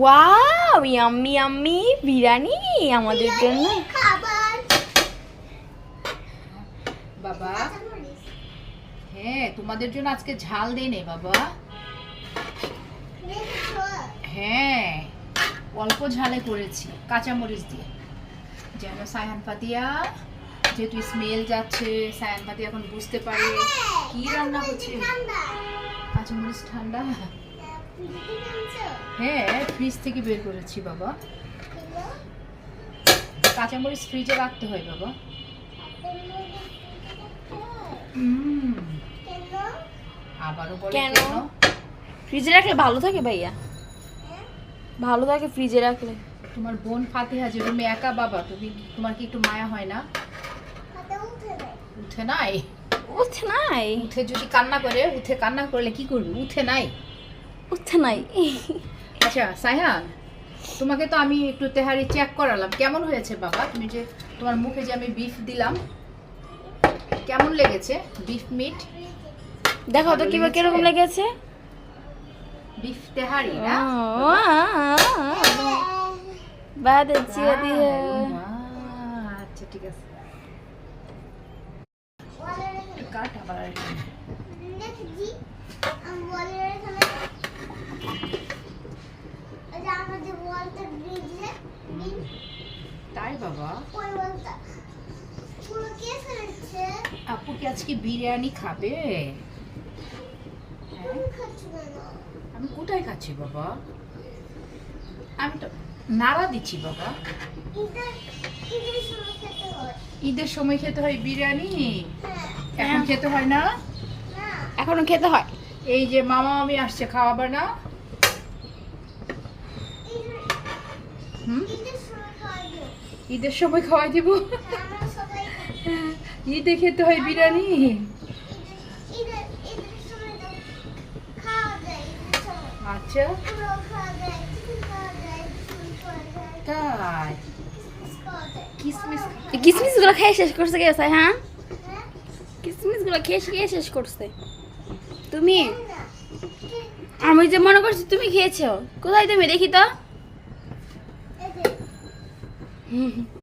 Wow, yummy yummy biryani আমাদের জন্য। বাবা হ্যাঁ, তোমাদের জন্য আজকে ঝাল দেই নে বাবা। হ্যাঁ, অল্প ঝালে করেছি, কাঁচামরিচ দিয়ে, যেন সায়ান ফাতিয়া, যেহেতু স্মেল যাচ্ছে, সায়ান ফাতিয়া এখন বুঝতে পারে কি রান্না হচ্ছে। কাঁচামরিচ ঠান্ডা? হ্যাঁ, ফ্রিজ থেকে বের করেছি বাবা। কাঁচামরিচ ফ্রিজে রাখতে হয় বাবা। আবারও বলে কেন? কেন? ফ্রিজে রাখলে ভালো থাকে ভাইয়া, ভালো থাকে ফ্রিজে রাখলে। তোমার বোন ফাতিহা যে রুমে একা বাবা, তোমার কি একটু মায়া হয় না? উঠে নাই? উঠে নাই? উঠে যদি কান্না করে, উঠে কান্না করলে কি করবি? উঠে নাই? উঠে নাই। আচ্ছা সায়হান, তোমাকে তো আমি একটু তেহারি চেক করালাম, কেমন হয়েছে বাবা? তুমি যে তোমার মুখে যে আমি বিফ দিলাম, কেমন লেগেছে বিফ মিট? দেখো তো কিবা কিরকম লেগেছে। বিফ তেহারি না? বাদ দিয়ে দিয়ে। আচ্ছা ঠিক আছে, কাট আবার আরেকটা। তাই বাবা? আপু কি আজকে বিরিয়ানি খাবে? আমি কোথায় খাচ্ছি বাবা? আমি তো নাড়া দিচ্ছি বাবা। ঈদের সময় খেতে হয় বিরিয়ানি, এখন খেতে হয় না? এখনো খেতে হয়। এই যে মামা মামি আসছে, খাওয়াবে না? ঈদের সময় খাওয়াই দিব? ঈদে খেতে হয় বিরিয়ানি? আচ্ছা তাই? কিসমিস কিসমিস গুলো খেয়ে শেষ করছে কে? হ্যাঁ, কিসমিস গুলো খেয়ে শেষ করছে তুমি। আমি যে মনে করছি তুমি খেয়েছো, কোথায় তুমি দেখি তো।